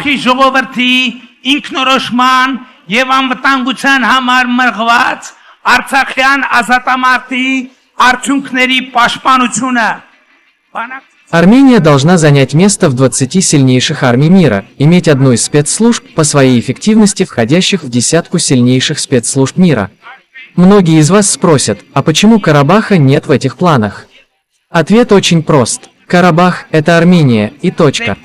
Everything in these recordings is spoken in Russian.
Արցախի ժողովրդի ինքնորոշման եւ անվտանգության համար մղված Արցախյան ազատամարտի արդյունքների պաշտպանությունը Армения должна занять место в 20 сильнейших армий мира, иметь одну из спецслужб по своей эффективности, входящих в десятку сильнейших спецслужб мира. Многие из вас спросят, а почему Карабаха нет в этих планах? Ответ очень прост. Карабах – это Армения, и точка.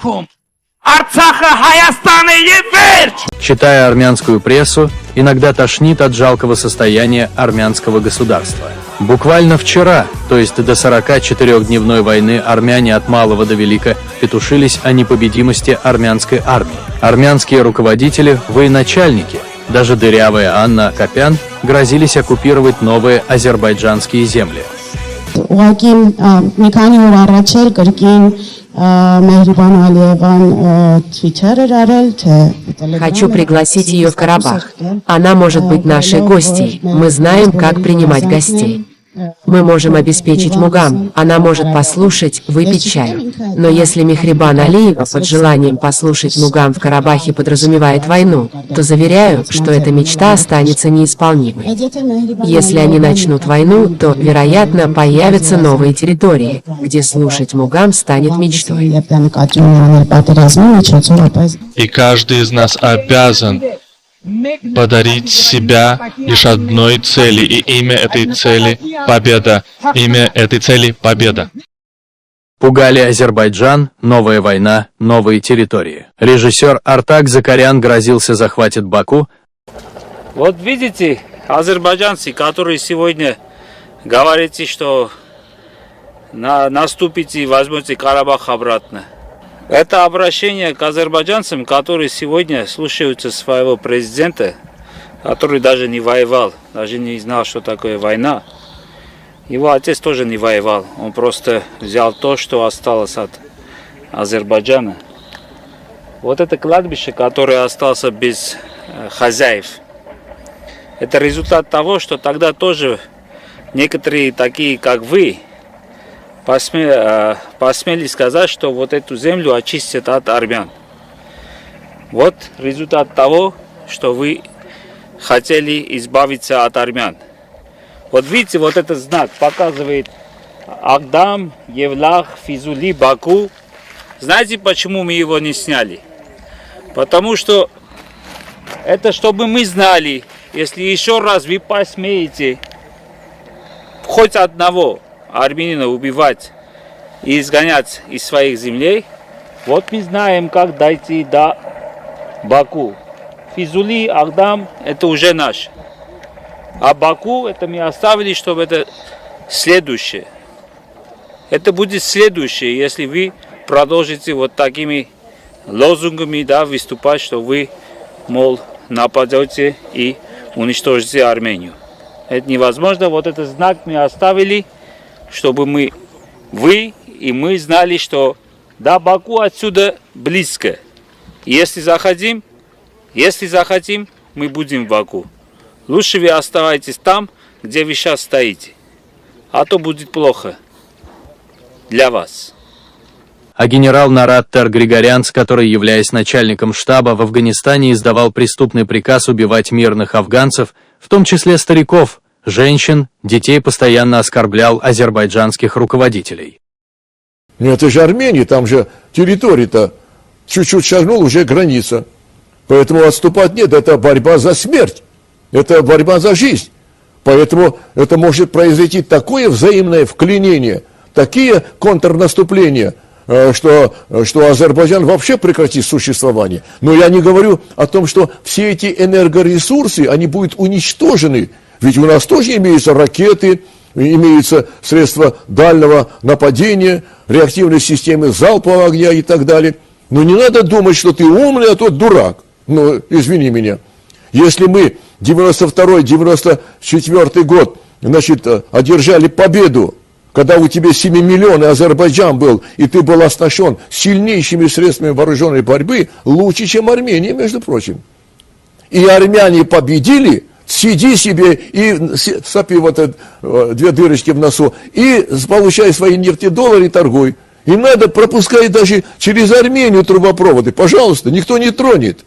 Читая армянскую прессу, иногда тошнит от жалкого состояния армянского государства. Буквально вчера, то есть до 44-дневной войны, армяне от малого до велика петушились о непобедимости армянской армии. Армянские руководители, военачальники, даже дырявая Анна Акопян, грозились оккупировать новые азербайджанские земли. Хочу пригласить ее в Карабах. Она может быть нашей гостьей. Мы знаем, как принимать гостей. Мы можем обеспечить Мугам, она может послушать, выпить чай. Но если Мехрибан Алиева под желанием послушать Мугам в Карабахе подразумевает войну, то заверяю, что эта мечта останется неисполнимой. Если они начнут войну, то, вероятно, появятся новые территории, где слушать Мугам станет мечтой. И каждый из нас обязан подарить себя лишь одной цели, и имя этой цели – победа. Имя этой цели – победа. Пугали Азербайджан, новая война, новые территории. Режиссер Артак Закарян грозился захватит Баку. Вот видите, азербайджанцы, которые сегодня говорите, что наступите и возьмете Карабах обратно. Это обращение к азербайджанцам, которые сегодня слушаются своего президента, который даже не воевал, даже не знал, что такое война. Его отец тоже не воевал, он просто взял то, что осталось от Азербайджана. Вот это кладбище, которое осталось без хозяев, это результат того, что тогда тоже некоторые такие, как вы, посмели сказать, что вот эту землю очистят от армян. Вот результат того, что вы хотели избавиться от армян. Вот видите, вот этот знак показывает Агдам, Евлах, Физули, Баку. Знаете, почему мы его не сняли? Потому что это чтобы мы знали, если еще раз вы посмеете хоть одного армянина убивать и изгонять из своих землей, вот мы знаем, как дойти до Баку. Физули, Агдам – это уже наш. А Баку – это мы оставили, чтобы это следующее. Это будет следующее, если вы продолжите вот такими лозунгами, да, выступать, что вы, мол, нападете и уничтожите Армению. Это невозможно. Вот этот знак мы оставили, чтобы вы и мы знали, что до Баку отсюда близко. Если захотим, мы будем в Баку. Лучше вы оставайтесь там, где вы сейчас стоите. А то будет плохо для вас. А генерал Нараттер Григорянц, который, являясь начальником штаба в Афганистане, издавал преступный приказ убивать мирных афганцев, в том числе стариков, женщин, детей, постоянно оскорблял азербайджанских руководителей. Ну это же Армения, там же территория-то чуть-чуть шагнул, уже граница. Поэтому отступать нет, это борьба за смерть, это борьба за жизнь. Поэтому это может произойти такое взаимное вклинение, такие контрнаступления, что Азербайджан вообще прекратит существование. Но я не говорю о том, что все эти энергоресурсы, они будут уничтожены. Ведь у нас тоже имеются ракеты, имеются средства дальнего нападения, реактивные системы залпового огня и так далее. Но не надо думать, что ты умный, а тот дурак. Ну, извини меня. Если мы 92-94 год, значит, одержали победу, когда у тебя 7 миллионов Азербайджан был, и ты был оснащен сильнейшими средствами вооруженной борьбы, лучше, чем Армения, между прочим. И армяне победили, сиди себе и сопи вот это, 2 дырочки в носу, и получай свои нефтедоллары и торгуй. Им надо пропускать даже через Армению трубопроводы. Пожалуйста, никто не тронет.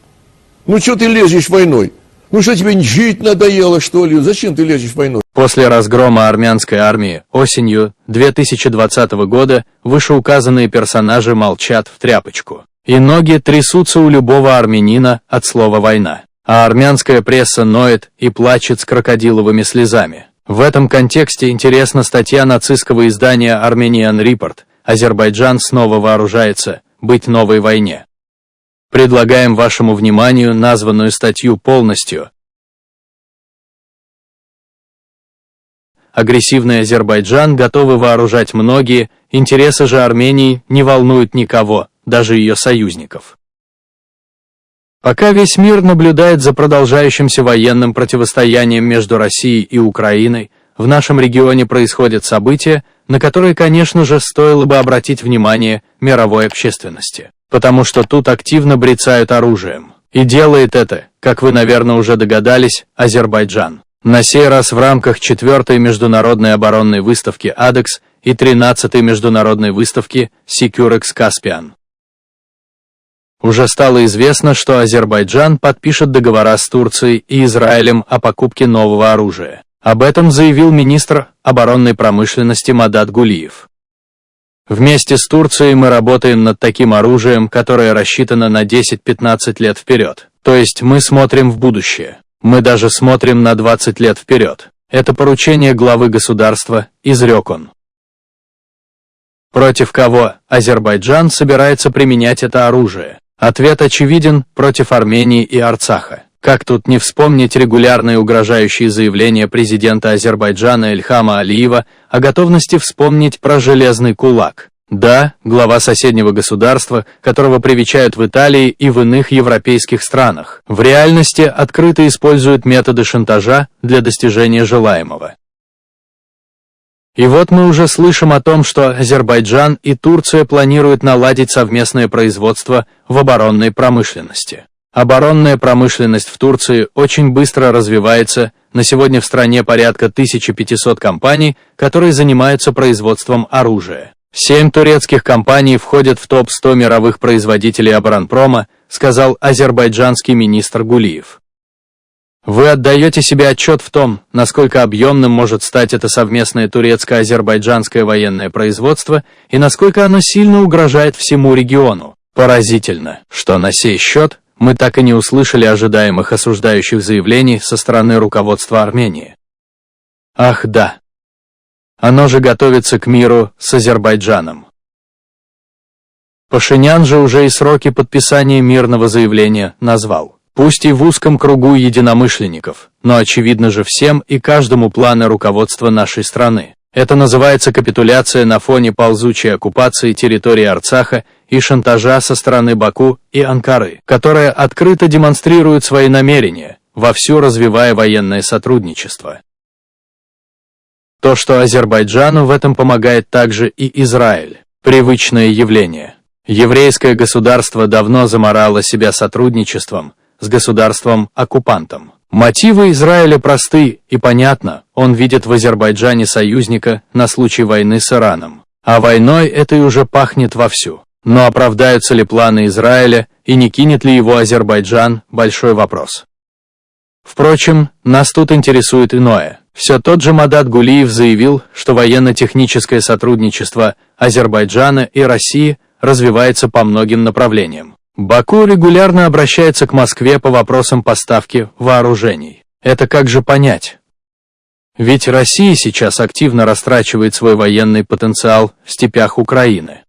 Ну что ты лезешь войной? Ну что тебе жить надоело, что ли? Зачем ты лезешь войной? После разгрома армянской армии осенью 2020 года вышеуказанные персонажи молчат в тряпочку. И ноги трясутся у любого армянина от слова «война». А армянская пресса ноет и плачет с крокодиловыми слезами. В этом контексте интересна статья нацистского издания Armenian Report «Азербайджан снова вооружается. Быть новой войне». Предлагаем вашему вниманию названную статью полностью. Агрессивный Азербайджан готовы вооружать многие, интересы же Армении не волнуют никого, даже ее союзников. Пока весь мир наблюдает за продолжающимся военным противостоянием между Россией и Украиной, в нашем регионе происходят события, на которые, конечно же, стоило бы обратить внимание мировой общественности. Потому что тут активно брецают оружием. И делает это, как вы, наверное, уже догадались, Азербайджан. На сей раз в рамках 4-й международной оборонной выставки ADEX и 13-й международной выставки Securex Caspian. Уже стало известно, что Азербайджан подпишет договора с Турцией и Израилем о покупке нового оружия. Об этом заявил министр оборонной промышленности Мадат Гулиев. Вместе с Турцией мы работаем над таким оружием, которое рассчитано на 10-15 лет вперед. То есть мы смотрим в будущее. Мы даже смотрим на 20 лет вперед. Это поручение главы государства, изрек он. Против кого Азербайджан собирается применять это оружие? Ответ очевиден: против Армении и Арцаха. Как тут не вспомнить регулярные угрожающие заявления президента Азербайджана Ильхама Алиева о готовности вспомнить про железный кулак? Да, глава соседнего государства, которого привечают в Италии и в иных европейских странах, в реальности открыто использует методы шантажа для достижения желаемого. И вот мы уже слышим о том, что Азербайджан и Турция планируют наладить совместное производство в оборонной промышленности. Оборонная промышленность в Турции очень быстро развивается, на сегодня в стране порядка 1500 компаний, которые занимаются производством оружия. 7 турецких компаний входят в топ-100 мировых производителей оборонпрома, сказал азербайджанский министр Гулиев. Вы отдаете себе отчет в том, насколько объемным может стать это совместное турецко-азербайджанское военное производство и насколько оно сильно угрожает всему региону. Поразительно, что на сей счет мы так и не услышали ожидаемых осуждающих заявлений со стороны руководства Армении. Ах да! Оно же готовится к миру с Азербайджаном. Пашинян же уже и сроки подписания мирного заявления назвал. Пусть и в узком кругу единомышленников, но очевидно же всем и каждому планы руководства нашей страны. Это называется капитуляция на фоне ползучей оккупации территории Арцаха и шантажа со стороны Баку и Анкары, которая открыто демонстрирует свои намерения, вовсю развивая военное сотрудничество. То, что Азербайджану в этом помогает также и Израиль, привычное явление. Еврейское государство давно заморало себя сотрудничеством с государством-оккупантом. Мотивы Израиля просты и понятно, он видит в Азербайджане союзника на случай войны с Ираном. А войной этой уже пахнет вовсю. Но оправдаются ли планы Израиля и не кинет ли его Азербайджан – большой вопрос. Впрочем, нас тут интересует иное. Все тот же Мадат Гулиев заявил, что военно-техническое сотрудничество Азербайджана и России развивается по многим направлениям. Баку регулярно обращается к Москве по вопросам поставки вооружений. Это как же понять? Ведь Россия сейчас активно растрачивает свой военный потенциал в степях Украины.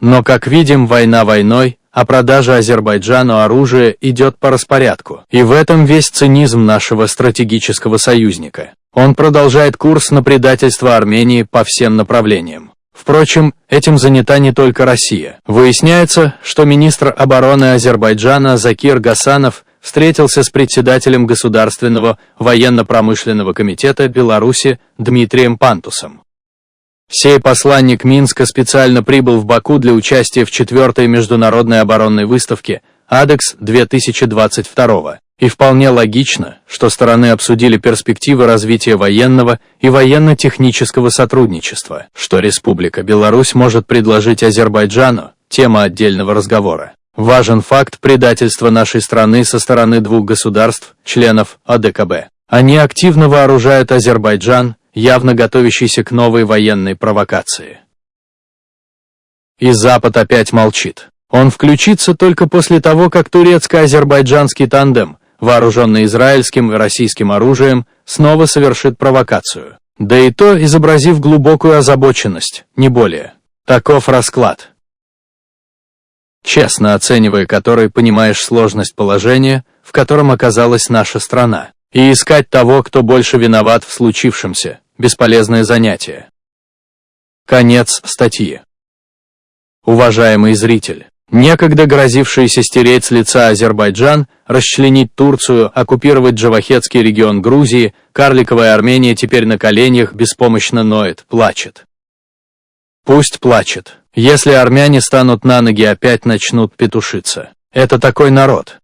Но, как видим, война войной, а продажа Азербайджану оружия идет по распорядку. И в этом весь цинизм нашего стратегического союзника. Он продолжает курс на предательство Армении по всем направлениям. Впрочем, этим занята не только Россия. Выясняется, что министр обороны Азербайджана Закир Гасанов встретился с председателем Государственного военно-промышленного комитета Беларуси Дмитрием Пантусом. Сей посланник Минска специально прибыл в Баку для участия в 4-й международной оборонной выставке Адекс 2022. И вполне логично, что стороны обсудили перспективы развития военного и военно-технического сотрудничества, что Республика Беларусь может предложить Азербайджану, тема отдельного разговора. Важен факт предательства нашей страны со стороны двух государств, членов АДКБ. Они активно вооружают Азербайджан, явно готовящийся к новой военной провокации. И Запад опять молчит. Он включится только после того, как турецко-азербайджанский тандем, вооруженный израильским и российским оружием, снова совершит провокацию. Да и то, изобразив глубокую озабоченность, не более. Таков расклад. Честно оценивая который, понимаешь сложность положения, в котором оказалась наша страна. И искать того, кто больше виноват в случившемся, бесполезное занятие. Конец статьи. Уважаемый зритель, некогда грозившийся стереть с лица Азербайджан, расчленить Турцию, оккупировать Джавахетский регион Грузии, карликовая Армения теперь на коленях беспомощно ноет, плачет. Пусть плачет. Если армяне станут на ноги, опять начнут петушиться. Это такой народ.